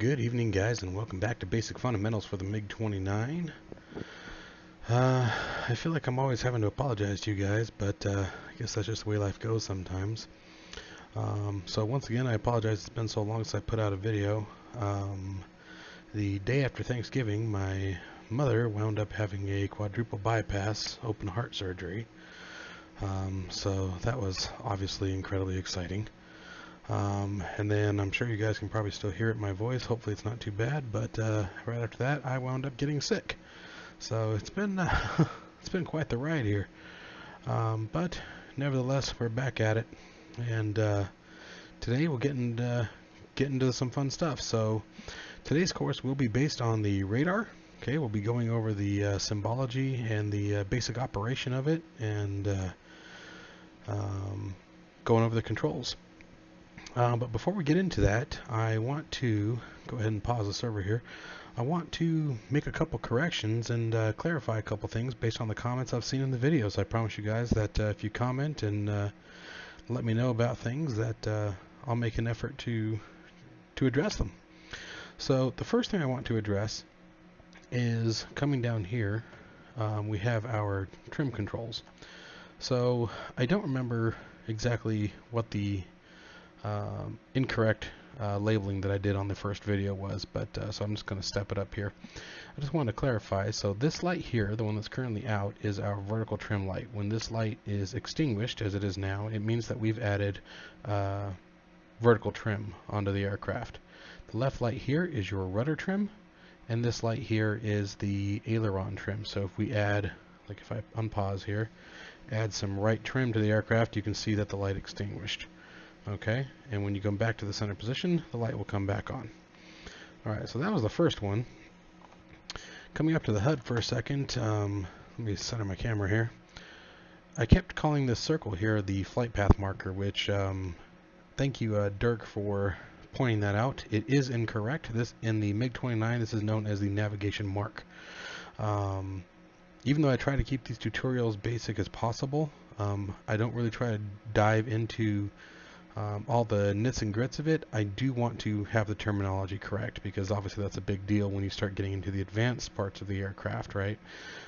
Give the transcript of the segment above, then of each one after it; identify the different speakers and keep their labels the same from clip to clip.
Speaker 1: Good evening, guys, and welcome back to Basic Fundamentals for the MiG-29. I feel like I'm always having to apologize to you guys, but I guess that's just the way life goes sometimes. So once again, I apologize it's been so long since I put out a video. The day after Thanksgiving, my mother wound up having a quadruple bypass open heart surgery. So that was obviously incredibly exciting. And then I'm sure you guys can probably still hear it in my voice. Hopefully it's not too bad, but right after that I wound up getting sick. So it's been it's been quite the ride here. But nevertheless, we're back at it, and today we'll get into some fun stuff. So today's course will be based on the radar. Okay, we'll be going over the symbology and the basic operation of it, and going over the controls. But before we get into that, I want to go ahead and pause the server here. I want to make a couple corrections and clarify a couple things based on the comments I've seen in the videos. I promise you guys that if you comment and let me know about things, that I'll make an effort to address them. So the first thing I want to address is coming down here. We have our trim controls. So I don't remember exactly what the incorrect labeling that I did on the first video was, but so I'm just going to step it up here. I just wanted to clarify. So this light here, the one that's currently out, is our vertical trim light. When this light is extinguished, as it is now, it means that we've added vertical trim onto the aircraft. The left light here is your rudder trim, and this light here is the aileron trim. So if we add, like if I unpause here, add some right trim to the aircraft, you can see that the light extinguished. Okay, and when you go back to the center position, the light will come back on. Alright, so that was the first one. Coming up to the HUD for a second, let me center my camera here. I kept calling this circle here the flight path marker, which, thank you Dirk for pointing that out. It is incorrect. This, in the MiG-29, this is known as the navigation mark. Even though I try to keep these tutorials basic as possible, I don't really try to dive into all the nits and grits of it. I do want to have the terminology correct, because obviously that's a big deal when you start getting into the advanced parts of the aircraft, right?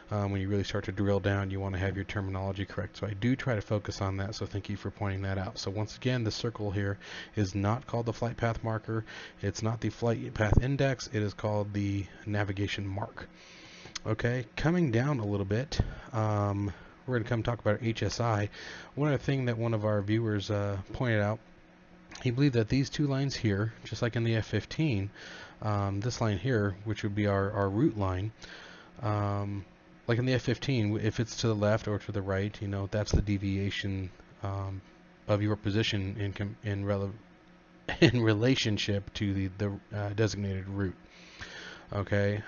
Speaker 1: When you really start to drill down, you want to have your terminology correct. So I do try to focus on that, so thank you for pointing that out. So once again, the circle here is not called the flight path marker. It's not the flight path index. It is called the navigation mark. Okay, coming down a little bit, we're going to come talk about HSI. One other thing that one of our viewers pointed out, he believed that these two lines here, just like in the F-15, this line here, which would be our route line, like in the F-15, if it's to the left or to the right, you know, that's the deviation of your position in relationship to the designated route. Okay.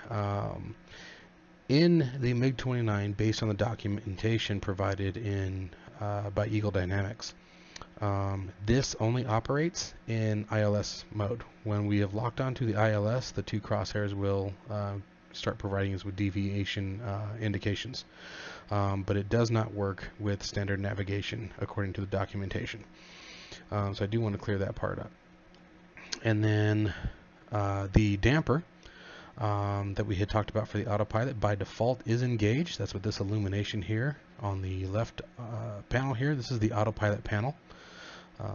Speaker 1: In the MiG-29, based on the documentation provided in by Eagle Dynamics, this only operates in ILS mode. When we have locked onto the ILS, the two crosshairs will start providing us with deviation indications, but it does not work with standard navigation according to the documentation. So I do want to clear that part up. And then the damper that we had talked about for the autopilot by default is engaged. That's what this illumination here on the left panel here, this is the autopilot panel.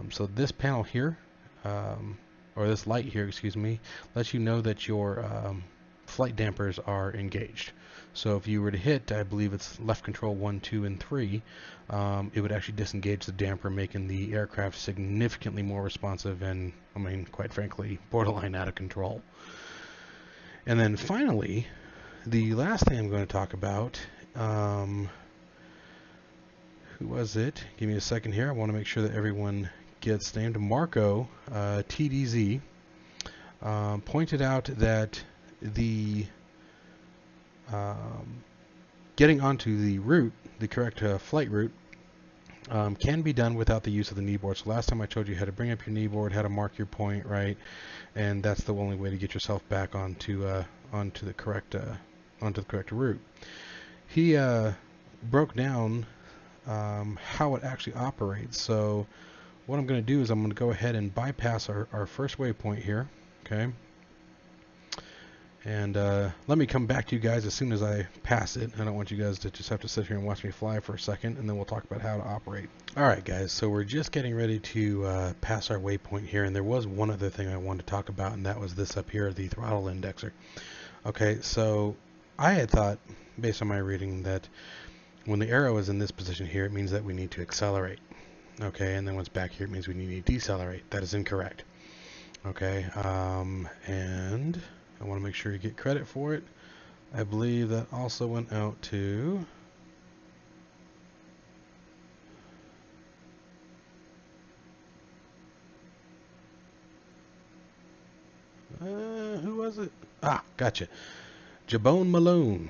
Speaker 1: So this panel here, or this light here, excuse me, lets you know that your flight dampers are engaged. So if you were to hit, I believe it's left control 1, 2, and 3, it would actually disengage the damper, making the aircraft significantly more responsive and, I mean, quite frankly, borderline out of control. And then finally, the last thing I'm going to talk about, who was it? Give me a second here. I want to make sure that everyone gets named. Marco, TDZ, pointed out that the getting onto the route, the correct flight route, can be done without the use of the knee board. So last time I told you how to bring up your knee board, how to mark your point, right? And that's the only way to get yourself back onto the correct route. He broke down how it actually operates. So what I'm going to do is I'm going to go ahead and bypass our first waypoint here. Okay. And let me come back to you guys as soon as I pass it. I don't want you guys to just have to sit here and watch me fly for a second, and then we'll talk about how to operate. Alright guys, so we're just getting ready to pass our waypoint here, and there was one other thing I wanted to talk about, and that was this up here, the Throttle Indexer. Okay, so I had thought, based on my reading, that when the arrow is in this position here, it means that we need to accelerate. Okay, and then when it's back here, it means we need to decelerate. That is incorrect. Okay, and I want to make sure you get credit for it. I believe that also went out to who was it? Ah, gotcha. Jabone Malone.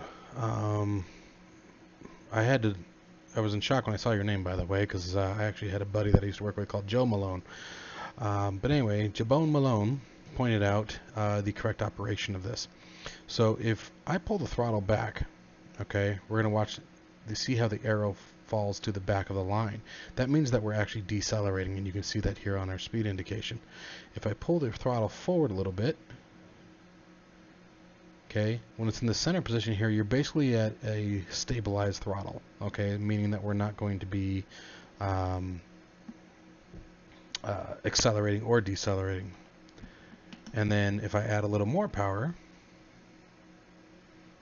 Speaker 1: I was in shock when I saw your name, by the way, because I actually had a buddy that I used to work with called Joe Malone. But anyway, Jabone Malone pointed out the correct operation of this. So if I pull the throttle back, okay, we're going to watch, see how the arrow falls to the back of the line. That means that we're actually decelerating, and you can see that here on our speed indication. If I pull the throttle forward a little bit, okay, when it's in the center position here, you're basically at a stabilized throttle, okay, meaning that we're not going to be accelerating or decelerating. And then if I add a little more power,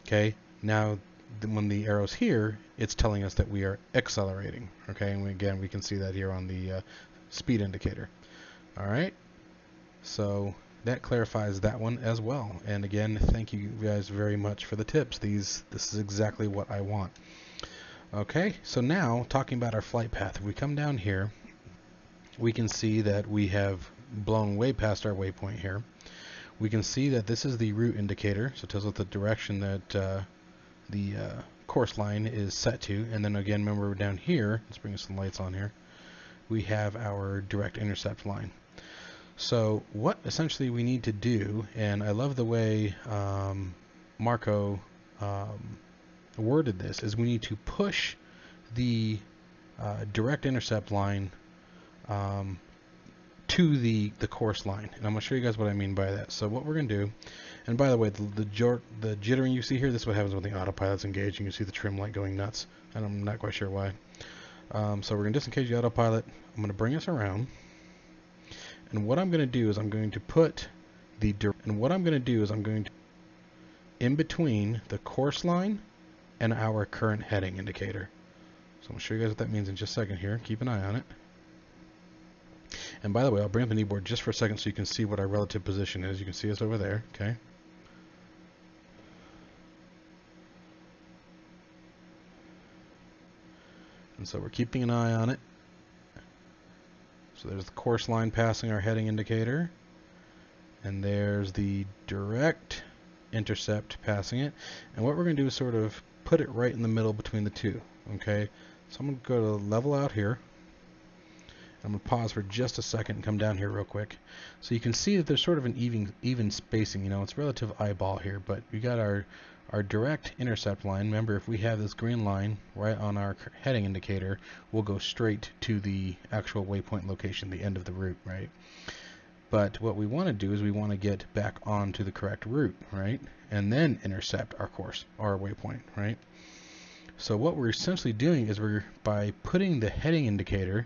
Speaker 1: okay, now when the arrow's here, it's telling us that we are accelerating, okay, and again we can see that here on the speed indicator. Alright, so that clarifies that one as well. And again, thank you guys very much for the tips. This is exactly what I want. Okay, so now talking about our flight path, if we come down here, we can see that we have blown way past our waypoint here. We can see that this is the route indicator, so it tells us the direction that the course line is set to. And then again, remember down here, let's bring some lights on here, we have our direct intercept line. So what essentially we need to do, and I love the way Marco worded this, is we need to push the direct intercept line to the course line, and I'm going to show you guys what I mean by that. So what we're going to do, and by the way, the jittering you see here, this is what happens when the autopilot's engaged. You can see the trim light going nuts, and I'm not quite sure why. So we're going to disengage the autopilot. I'm going to bring us around, and what I'm going to do is I'm going to put the in between the course line and our current heading indicator. So I'm going to show you guys what that means in just a second here. Keep an eye on it. And by the way, I'll bring up the kneeboard just for a second so you can see what our relative position is. You can see us over there, okay? And so we're keeping an eye on it. So there's the course line passing our heading indicator. And there's the direct intercept passing it. And what we're going to do is sort of put it right in the middle between the two, okay? So I'm going to go to level out here. I'm going to pause for just a second and come down here real quick. So you can see that there's sort of an even spacing, you know, it's relative eyeball here, but we got our direct intercept line. Remember, if we have this green line right on our heading indicator, we'll go straight to the actual waypoint location, the end of the route, right? But what we want to do is we want to get back onto the correct route, right? And then intercept our course, our waypoint, right? So what we're essentially doing is by putting the heading indicator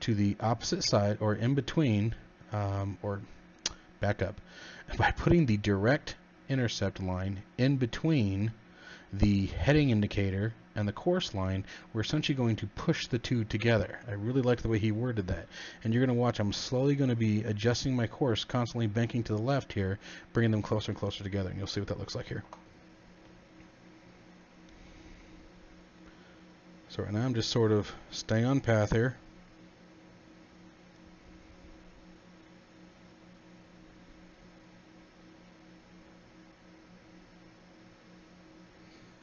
Speaker 1: to the opposite side, or in between, or back up, by putting the direct intercept line in between the heading indicator and the course line, we're essentially going to push the two together. I really like the way he worded that. And you're going to watch, I'm slowly going to be adjusting my course, constantly banking to the left here, bringing them closer and closer together, and you'll see what that looks like here. So right now I'm just sort of staying on path here.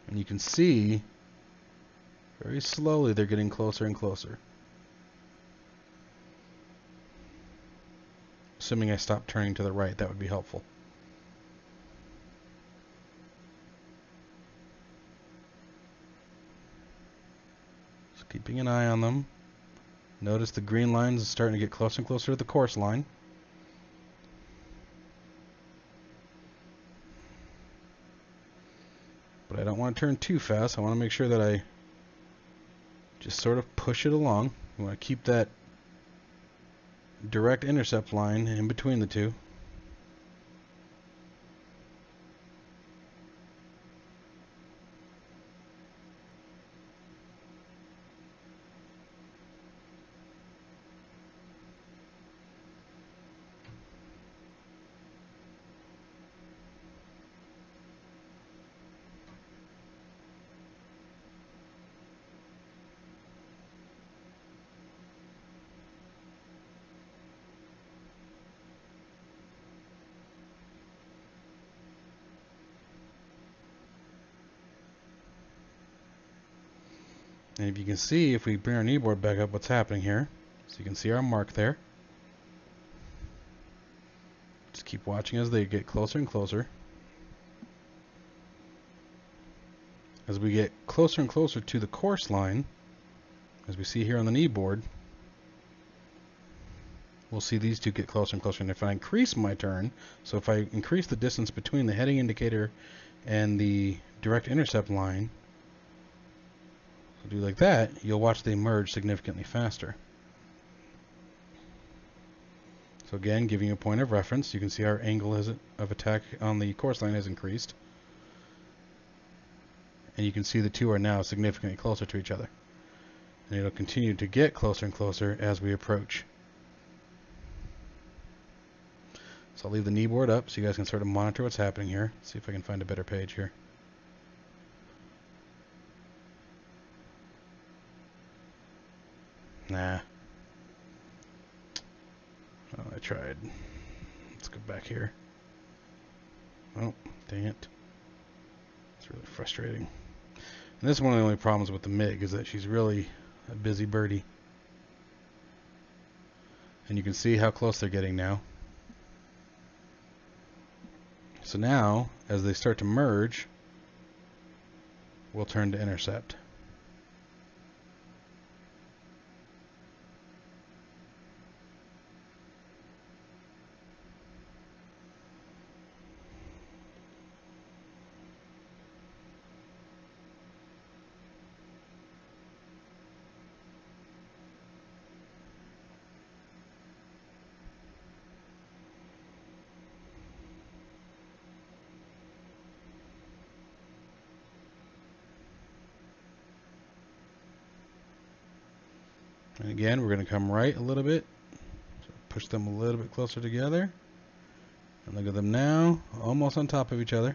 Speaker 1: And you can see very slowly they're getting closer and closer. Assuming I stop turning to the right, that would be helpful. Just keeping an eye on them. Notice the green lines is starting to get closer and closer to the course line. but I don't want to turn too fast. I want to make sure that I just sort of push it along. We want to keep that direct intercept line in between the two. And if you can see, if we bring our kneeboard back up, what's happening here. So you can see our mark there. Just keep watching as they get closer and closer. As we get closer and closer to the course line, as we see here on the kneeboard, we'll see these two get closer and closer. And if I increase my turn, so if I increase the distance between the heading indicator and the direct intercept line, do like that, you'll watch they merge significantly faster. So again, giving you a point of reference, you can see our angle of attack on the course line has increased. And you can see the two are now significantly closer to each other. And it'll continue to get closer and closer as we approach. So I'll leave the kneeboard up so you guys can sort of monitor what's happening here. See if I can find a better page here. Nah. Oh, I tried. Let's go back here. Oh, dang it. It's really frustrating. And this is one of the only problems with the MiG, is that she's really a busy birdie. And you can see how close they're getting now. So now, as they start to merge, we'll turn to intercept. And again, we're going to come right a little bit, so push them a little bit closer together. And look at them now, almost on top of each other.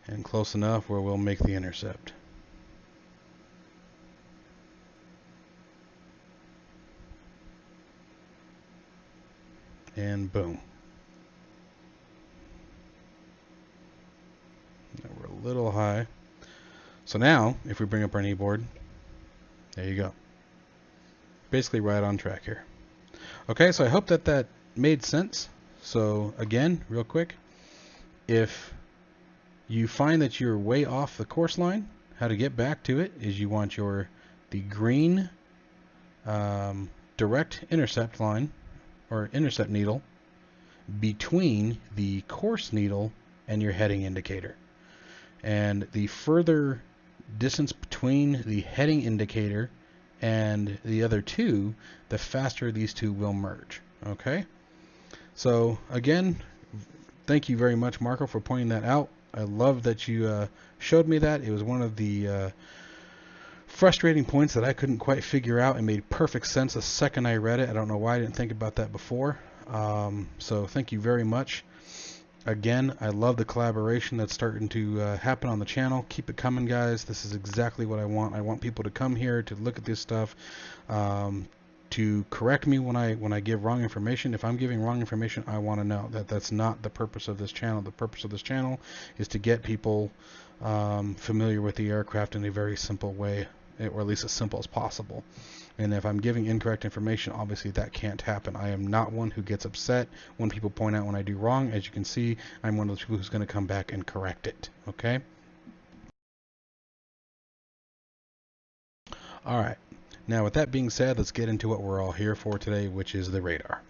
Speaker 1: And close enough where we'll make the intercept. And boom. Now we're a little high. So now, if we bring up our kneeboard, there you go. Basically right on track here. Okay, so I hope that that made sense. So again, real quick, if you find that you're way off the course line, how to get back to it is you want the green direct intercept line or intercept needle between the course needle and your heading indicator. And the further distance between the heading indicator and the other two, the faster these two will merge. Okay? So again, thank you very much, Marco, for pointing that out. I love that you showed me that. It was one of the frustrating points that I couldn't quite figure out. It made perfect sense the second I read it. I don't know why I didn't think about that before. So thank you very much. Again, I love the collaboration that's starting to happen on the channel. Keep it coming, guys. This is exactly what I want. I want people to come here to look at this stuff, to correct me when I give wrong information. If I'm giving wrong information, I want to know that that's not the purpose of this channel. The purpose of this channel is to get people familiar with the aircraft in a very simple way, or at least as simple as possible. And if I'm giving incorrect information, obviously that can't happen. I am not one who gets upset when people point out when I do wrong. As you can see, I'm one of those people who's going to come back and correct it. Okay? All right. Now with that being said, let's get into what we're all here for today, which is the radar.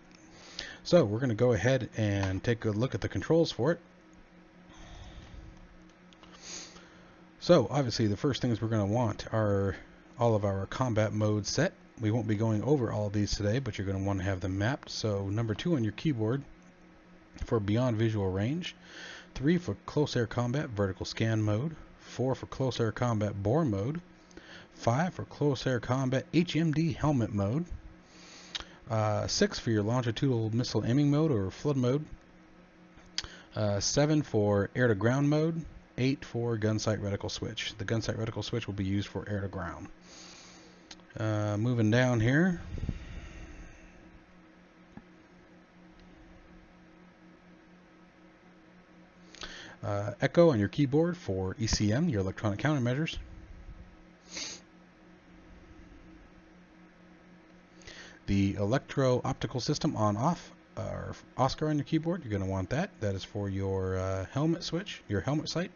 Speaker 1: So we're going to go ahead and take a look at the controls for it. So obviously the first things we're going to want are all of our combat modes set. We won't be going over all of these today, but you're going to want to have them mapped. So number 2 on your keyboard for beyond visual range, 3 for close air combat vertical scan mode, 4 for close air combat bore mode, 5 for close air combat HMD helmet mode, 6 for your longitudinal missile aiming mode or flood mode, 7 for air to ground mode, 8 for gun sight reticle switch. The gun sight reticle switch will be used for air to ground. Moving down here, Echo on your keyboard for ECM, your electronic countermeasures. The electro-optical system on-off, or Oscar on your keyboard, you're going to want that. That is for your helmet switch, your helmet sight.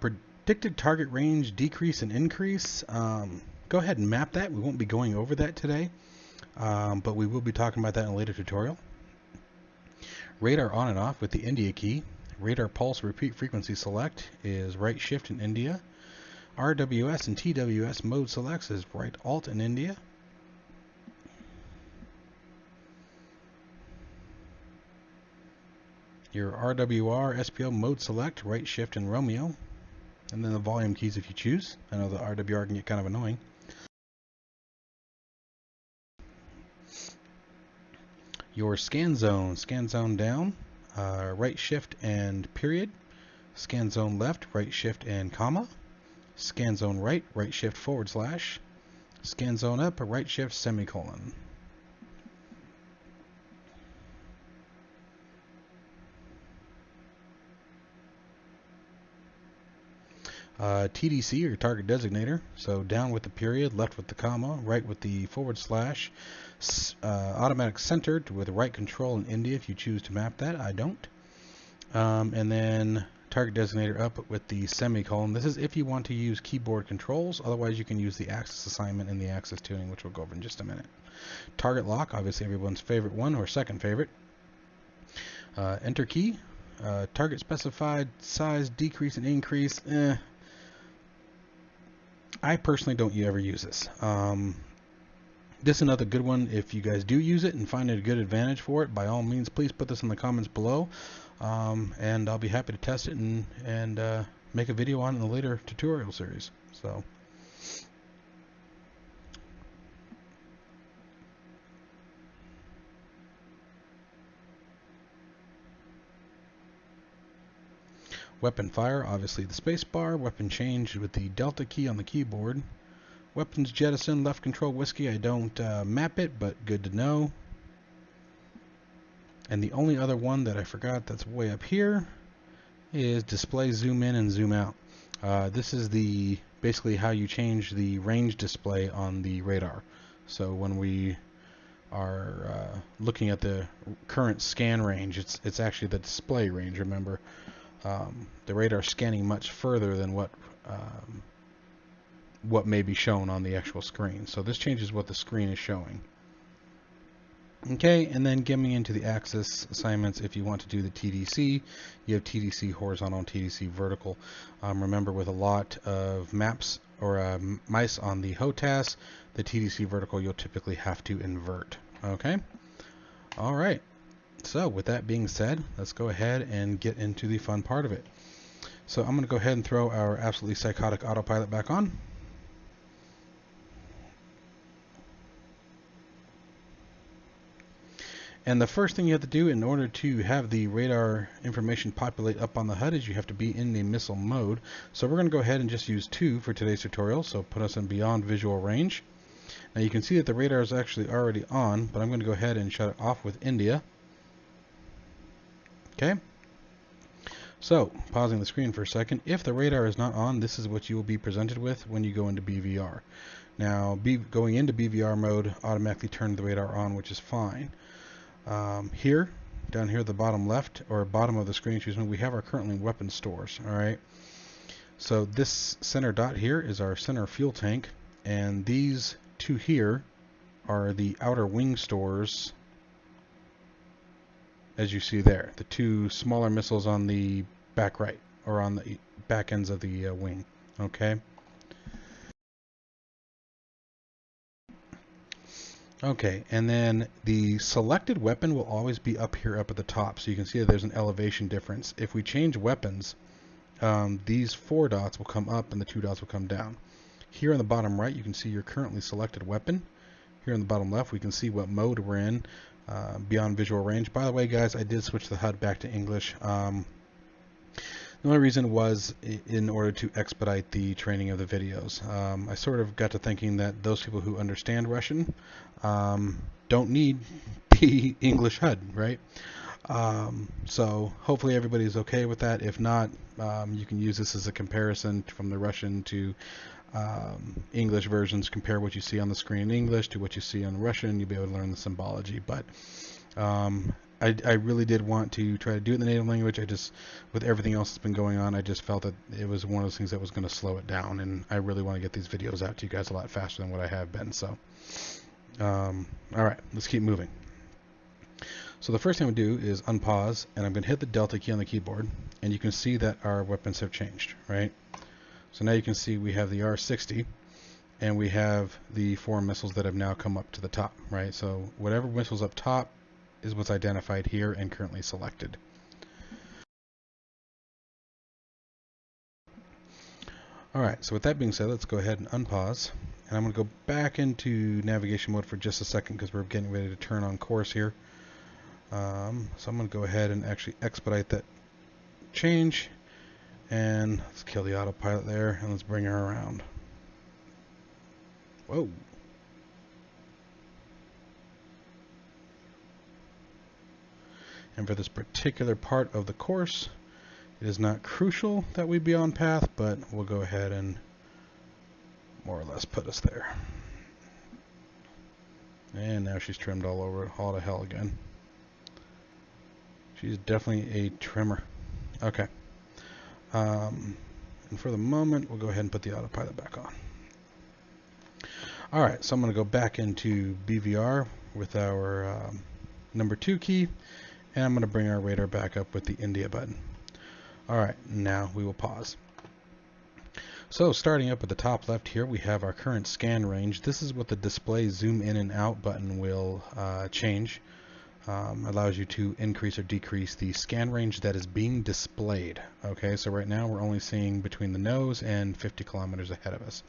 Speaker 1: Predicted target range decrease and increase. Go ahead and map that. We won't be going over that today, but we will be talking about that in a later tutorial. Radar on and off with the India key. Radar pulse repeat frequency select is right shift in India. RWS and TWS mode selects is right alt in India. Your RWR SPO mode select, right shift in Romeo. And then the volume keys if you choose. I know the RWR can get kind of annoying. Your scan zone down, right shift and period. Scan zone left, right shift and comma. Scan zone right, right shift /. Scan zone up, right shift semicolon. TDC, or target designator, so down with the period, left with the comma, right with the /. Automatic centered with right control in India if you choose to map that. I don't. And then target designator up with the semicolon. This is if you want to use keyboard controls. Otherwise you can use the axis assignment and the axis tuning, which we'll go over in just a minute. Target lock, obviously everyone's favorite one, or second favorite. Enter key. Target specified size decrease and increase. I personally don't ever use this. This is another good one. If you guys do use it and find it a good advantage for it, by all means, please put this in the comments below, and I'll be happy to test it and make a video on it in a later tutorial series. So. Weapon fire, obviously the space bar. Weapon change with the delta key on the keyboard. Weapons jettison, left control whiskey. I don't map it, but good to know. And the only other one that I forgot that's way up here is display zoom in and zoom out. This is basically how you change the range display on the radar. So when we are looking at the current scan range, it's actually the display range, remember. The radar scanning much further than what may be shown on the actual screen. So this changes what the screen is showing. Okay, and then getting into the axis assignments, if you want to do the TDC, you have TDC horizontal and TDC vertical. Remember, with a lot of maps or mice on the HOTAS, the TDC vertical you'll typically have to invert. Okay? All right. So with that being said, let's go ahead and get into the fun part of it. So I'm going to go ahead and throw our absolutely psychotic autopilot back on. And the first thing you have to do in order to have the radar information populate up on the HUD is you have to be in the missile mode. So we're going to go ahead and just use 2 for today's tutorial. So put us in beyond visual range. Now you can see that the radar is actually already on, but I'm going to go ahead and shut it off with India. Okay. So, pausing the screen for a second, if the radar is not on, this is what you will be presented with when you go into BVR. Now, going into BVR mode automatically turned the radar on, which is fine. Here, down here at the bottom left, or bottom of the screen, excuse me, we have our currently weapon stores, alright? So this center dot here is our center fuel tank, and these two here are the outer wing stores, as you see there, the two smaller missiles on the back right, or on the back ends of the wing, okay? Okay, and then the selected weapon will always be up here up at the top, so you can see that there's an elevation difference. If we change weapons, these 4 dots will come up and the 2 dots will come down. Here on the bottom right, you can see your currently selected weapon. Here on the bottom left, we can see what mode we're in, beyond visual range. By the way, guys, I did switch the HUD back to English. The only reason was in order to expedite the training of the videos. I sort of got to thinking that those people who understand Russian don't need the English HUD, right? So hopefully everybody's okay with that. If not, you can use this as a comparison from the Russian to English versions. Compare what you see on the screen in English to what you see on Russian. You'll be able to learn the symbology. But I really did want to try to do it in the native language. I just, with everything else that's been going on, I just felt that it was one of those things that was going to slow it down, and I really want to get these videos out to you guys a lot faster than what I have been. So, all right, let's keep moving. So the first thing I'm going to do is unpause, and I'm going to hit the Delta key on the keyboard, and you can see that our weapons have changed, right? So now you can see we have the R60, and we have the 4 missiles that have now come up to the top, right? So whatever missile's up top is what's identified here and currently selected. Alright, so with that being said, let's go ahead and unpause. And I'm going to go back into navigation mode for just a second because we're getting ready to turn on course here. So I'm going to go ahead and actually expedite that change. And let's kill the autopilot there, and let's bring her around. Whoa. And for this particular part of the course, it is not crucial that we be on path, but we'll go ahead and more or less put us there. And now she's trimmed all to hell again. She's definitely a trimmer. Okay. And for the moment, we'll go ahead and put the autopilot back on. Alright, so I'm going to go back into BVR with our number 2 key. And I'm going to bring our radar back up with the India button. Alright, now we will pause. So starting up at the top left here, we have our current scan range. This is what the display zoom in and out button will change. Allows you to increase or decrease the scan range that is being displayed. Okay, so right now we're only seeing between the nose and 50 kilometers ahead of us.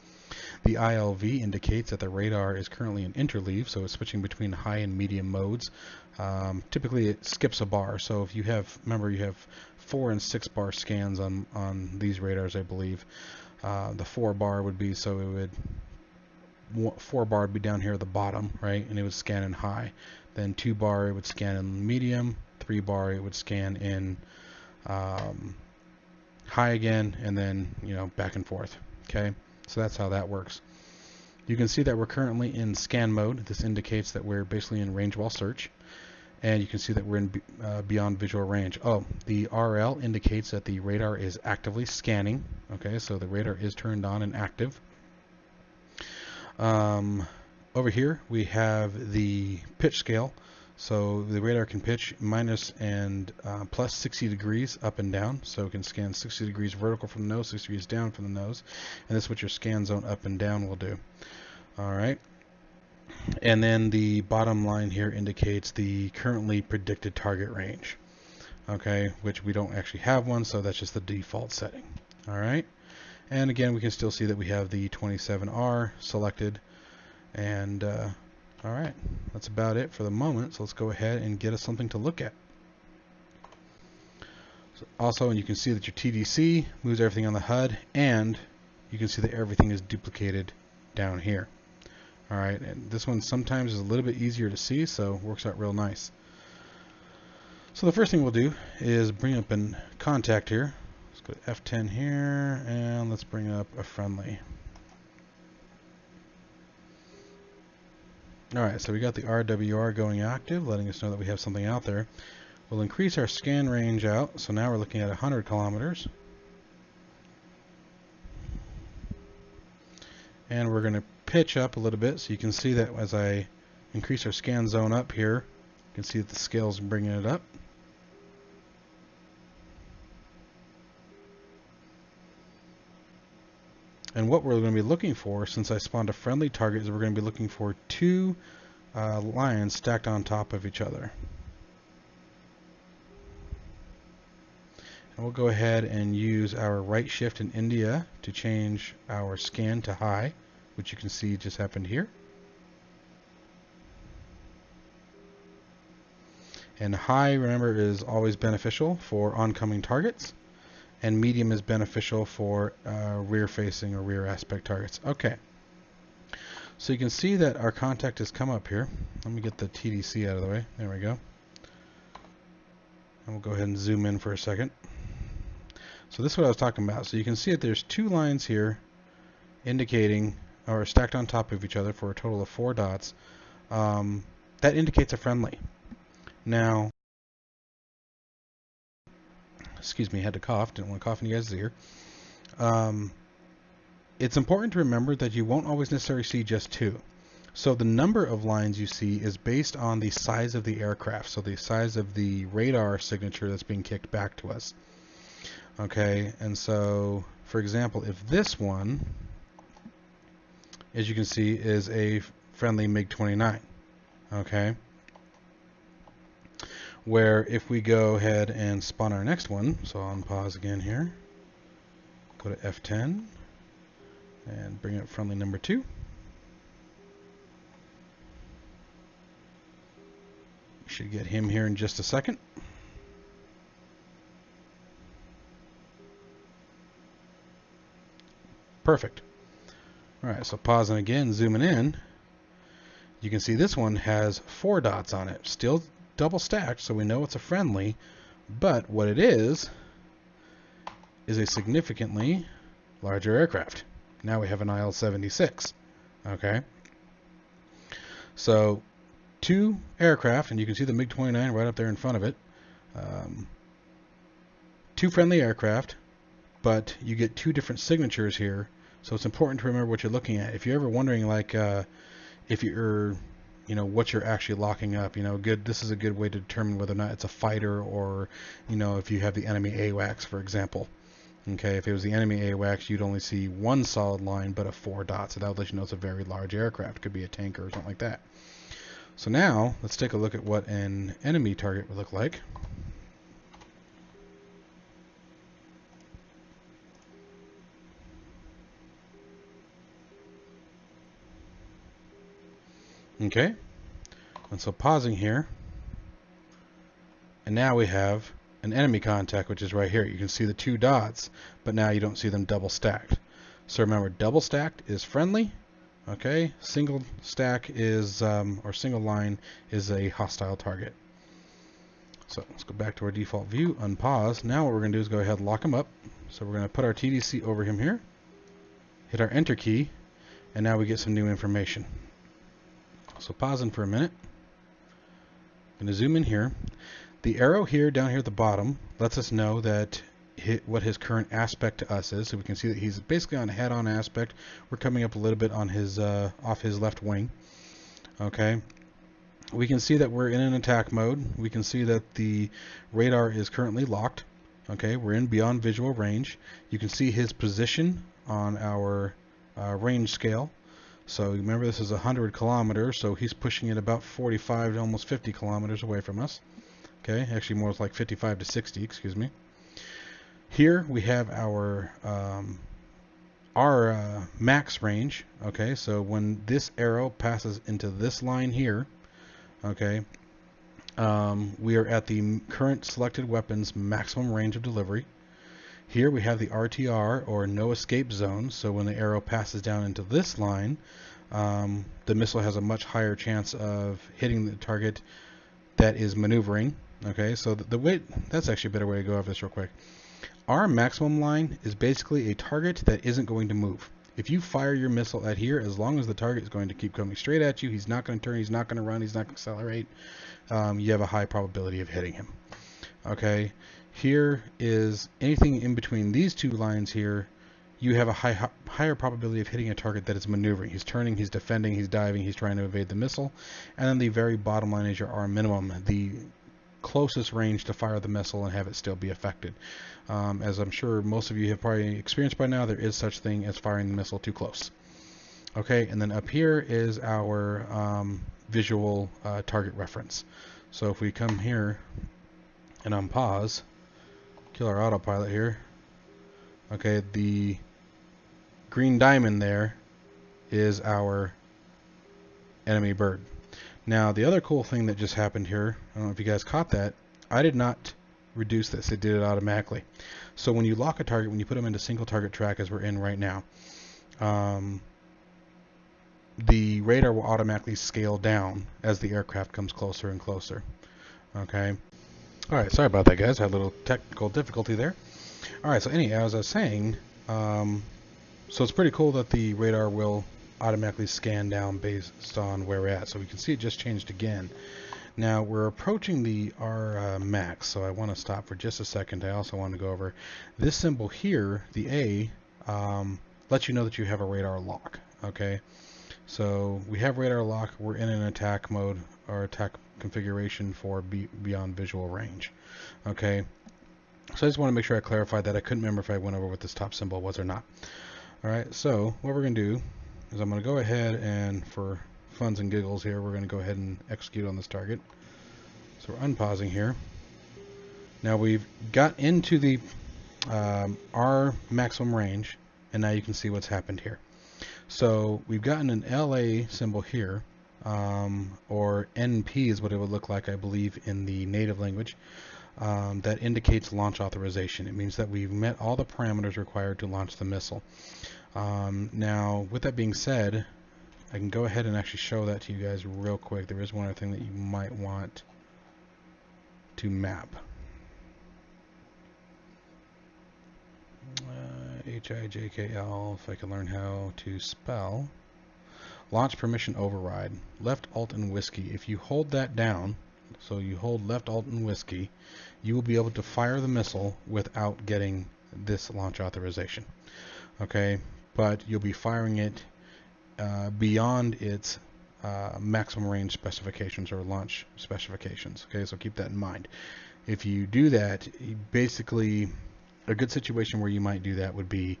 Speaker 1: The ILV indicates that the radar is currently in interleave, so it's switching between high and medium modes. Typically it skips a bar, so if you have, remember you have 4 and 6 bar scans on these radars, I believe. The 4 bar would be, so it would, 4 bar would be down here at the bottom, right, and it would scan in high. Then 2 bar it would scan in medium, 3 bar it would scan in high again, and then, you know, back and forth. Okay, so that's how that works. You can see that we're currently in scan mode. This indicates that we're basically in range while search, and you can see that we're in beyond visual range. Oh, the RL indicates that the radar is actively scanning. Okay, so the radar is turned on and active. Over here we have the pitch scale. So the radar can pitch minus and plus 60 degrees up and down. So it can scan 60 degrees vertical from the nose, 60 degrees down from the nose. And that's what your scan zone up and down will do. All right. And then the bottom line here indicates the currently predicted target range. Okay, which we don't actually have one, so that's just the default setting. All right. And again, we can still see that we have the 27R selected. And all right, that's about it for the moment. So let's go ahead and get us something to look at. So also, and you can see that your TDC moves everything on the HUD, and you can see that everything is duplicated down here. All right, and this one sometimes is a little bit easier to see, so it works out real nice. So the first thing we'll do is bring up a contact here. Let's go to F10 here, and let's bring up a friendly. Alright, so we got the RWR going active, letting us know that we have something out there. We'll increase our scan range out, so now we're looking at 100 kilometers. And we're going to pitch up a little bit, so you can see that as I increase our scan zone up here, you can see that the scale's bringing it up. And what we're going to be looking for, since I spawned a friendly target, is we're going to be looking for two lines stacked on top of each other. And we'll go ahead and use our right shift in India to change our scan to high, which you can see just happened here. And high, remember, is always beneficial for oncoming targets. And medium is beneficial for rear-facing or rear aspect targets. Okay. So you can see that our contact has come up here. Let me get the TDC out of the way. There we go. And we'll go ahead and zoom in for a second. So this is what I was talking about. So you can see that there's two lines here indicating, or stacked on top of each other for a total of 4 dots. That indicates a friendly. Now, excuse me, I had to cough. Didn't want to cough in you guys' ear. It's important to remember that you won't always necessarily see just 2. So the number of lines you see is based on the size of the aircraft, so the size of the radar signature that's being kicked back to us. Okay, and so, for example, if this one, as you can see, is a friendly MiG-29, okay, where if we go ahead and spawn our next one, so I'll unpause again here, go to F10, and bring up friendly number 2. You should get him here in just a second. Perfect. Alright, so pausing again, zooming in, you can see this one has 4 dots on it. Still double stacked, so we know it's a friendly, but what it is a significantly larger aircraft. Now we have an IL-76. Okay. So 2 aircraft, and you can see the MiG-29 right up there in front of it. 2 friendly aircraft, but you get 2 different signatures here. So it's important to remember what you're looking at. If you're ever wondering, like, if you're, what you're actually locking up, this is a good way to determine whether or not it's a fighter or, if you have the enemy AWACS, for example. Okay, if it was the enemy AWACS, you'd only see 1 solid line, but a 4 dots. So that would let you know it's a very large aircraft. It could be a tanker or something like that. So now, let's take a look at what an enemy target would look like. Okay, and so pausing here, and now we have an enemy contact, which is right here. You can see the 2 dots, but now you don't see them double stacked. So remember, double stacked is friendly. Okay, single stack is, or single line is a hostile target. So let's go back to our default view, unpause. Now what we're going to do is go ahead and lock them up. So we're going to put our TDC over him here, hit our enter key, and now we get some new information. So pausing for a minute. I'm going to zoom in here. The arrow here, down here at the bottom, lets us know that what his current aspect to us is. So we can see that he's basically on a head-on aspect. We're coming up a little bit on his off his left wing. Okay. We can see that we're in an attack mode. We can see that the radar is currently locked. Okay, we're in beyond visual range. You can see his position on our range scale. So remember, this is 100 kilometers, so he's pushing it about 45 to almost 50 kilometers away from us. Okay, actually more like 55 to 60, excuse me. Here we have our max range. Okay, so when this arrow passes into this line here, okay, we are at the current selected weapon's maximum range of delivery. Here we have the RTR, or no escape zone, so when the arrow passes down into this line, the missile has a much higher chance of hitting the target that is maneuvering. Okay, so the way, that's actually a better way to go over this real quick. Our maximum line is basically a target that isn't going to move. If you fire your missile at here, as long as the target is going to keep coming straight at you, he's not going to turn, he's not going to run, he's not going to accelerate, you have a high probability of hitting him. Okay, here is anything in between these two lines here, you have a higher probability of hitting a target that is maneuvering. He's turning, he's defending, he's diving, he's trying to evade the missile. And then the very bottom line is your R minimum, the closest range to fire the missile and have it still be affected. As I'm sure most of you have probably experienced by now, there is such thing as firing the missile too close. Okay, and then up here is our visual target reference. So if we come here and unpause, kill our autopilot here. Okay, the green diamond there is our enemy bird. Now the other cool thing that just happened here, I don't know if you guys caught that, I did not reduce this, it did it automatically. So when you lock a target, when you put them into single target track as we're in right now, the radar will automatically scale down as the aircraft comes closer and closer. Okay. Alright, sorry about that guys, I had a little technical difficulty there. Alright, so anyhow, as I was saying, so it's pretty cool that the radar will automatically scan down based on where we're at. So we can see it just changed again. Now we're approaching the R max, so I want to stop for just a second. I also want to go over this symbol here, the A, lets you know that you have a radar lock. Okay, so we have radar lock, we're in an attack mode or attack configuration for beyond visual range. Okay, so I just want to make sure I clarified that. I couldn't remember if I went over what this top symbol was or not. Alright, so what we're going to do is I'm going to go ahead and, for funs and giggles here, we're going to go ahead and execute on this target. So we're unpausing here. Now we've got into the our maximum range, and now you can see what's happened here. So we've gotten an LA symbol here, or NP is what it would look like, I believe, in the native language. That indicates launch authorization. It means that we've met all the parameters required to launch the missile. Now, with that being said, I can go ahead and actually show that to you guys real quick. There is one other thing that you might want to map. HIJKL, if I can learn how to spell. Launch permission override. Left Alt and whiskey. If you hold that down, so you hold left Alt and whiskey, you will be able to fire the missile without getting this launch authorization. Okay, but you'll be firing it beyond its maximum range specifications or launch specifications. Okay, so keep that in mind. If you do that, basically a good situation where you might do that would be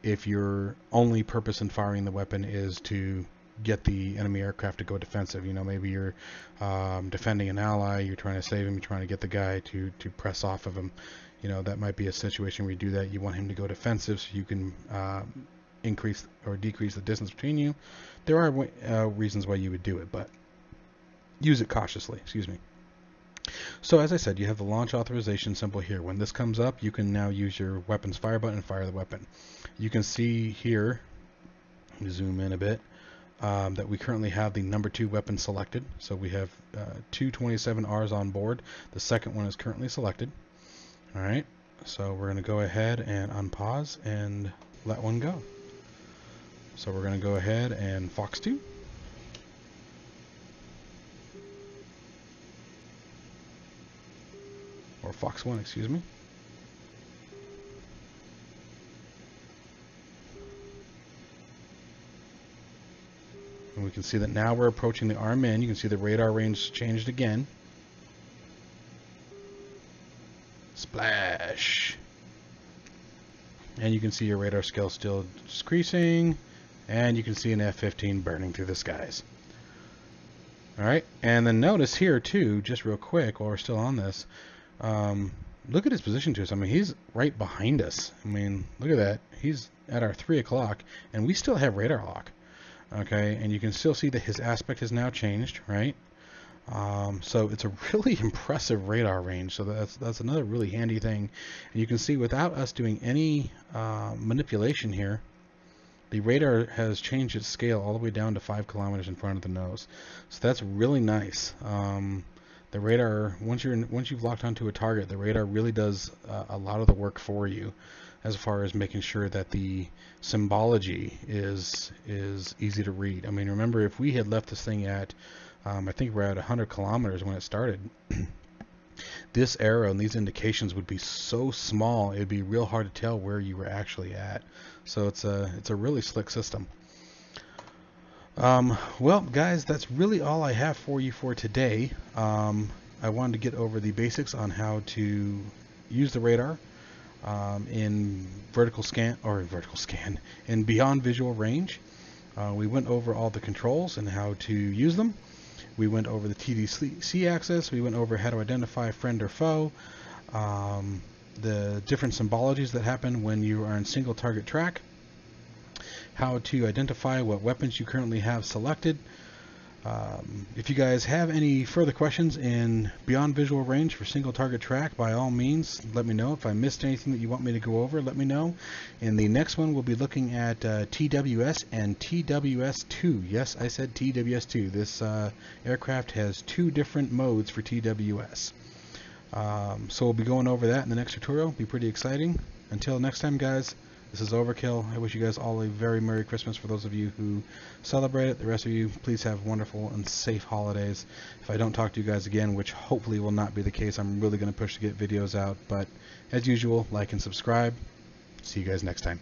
Speaker 1: if your only purpose in firing the weapon is to get the enemy aircraft to go defensive. You know, maybe you're defending an ally, you're trying to save him, you're trying to get the guy to press off of him. You know, that might be a situation where you do that. You want him to go defensive so you can increase or decrease the distance between you. There are reasons why you would do it, but use it cautiously. Excuse me. So as I said, you have the launch authorization symbol here. When this comes up, you can now use your weapon's fire button and fire the weapon. You can see here, zoom in a bit, that we currently have the number 2 weapon selected. So we have 2 27Rs on board. The second one is currently selected. Alright, so we're going to go ahead and unpause and let one go. So we're going to go ahead and Fox 2. Or Fox 1, excuse me. And we can see that now we're approaching the arm in. You can see the radar range changed again. Splash. And you can see your radar scale still decreasing. And you can see an F-15 burning through the skies. Alright, and then notice here too, just real quick while we're still on this, look at his position to us. I mean, he's right behind us. I mean, look at that. He's at our 3 o'clock, and we still have radar lock. Okay, and you can still see that his aspect has now changed, right? So it's a really impressive radar range. So that's another really handy thing. And you can see without us doing any manipulation here, the radar has changed its scale all the way down to 5 kilometers in front of the nose. So that's really nice. The radar, once you've locked onto a target, the radar really does a lot of the work for you, as far as making sure that the symbology is easy to read. I mean, remember, if we had left this thing at, I think we're at 100 kilometers when it started, this arrow and these indications would be so small, it'd be real hard to tell where you were actually at. So it's a really slick system. Well, guys, that's really all I have for you for today. I wanted to get over the basics on how to use the radar in vertical scan in beyond visual range. We went over all the controls and how to use them. We went over the TDC axis. We went over how to identify friend or foe, the different symbologies that happen when you are in single target track, how to identify what weapons you currently have selected. If you guys have any further questions in beyond visual range for single target track, by all means, let me know. If I missed anything that you want me to go over, let me know. In the next one, we'll be looking at TWS and TWS2. Yes, I said TWS2. This aircraft has 2 different modes for TWS. So we'll be going over that in the next tutorial. It'll be pretty exciting. Until next time, guys. This is Overkill. I wish you guys all a very Merry Christmas for those of you who celebrate it. The rest of you, please have wonderful and safe holidays. If I don't talk to you guys again, which hopefully will not be the case, I'm really going to push to get videos out. But as usual, like and subscribe. See you guys next time.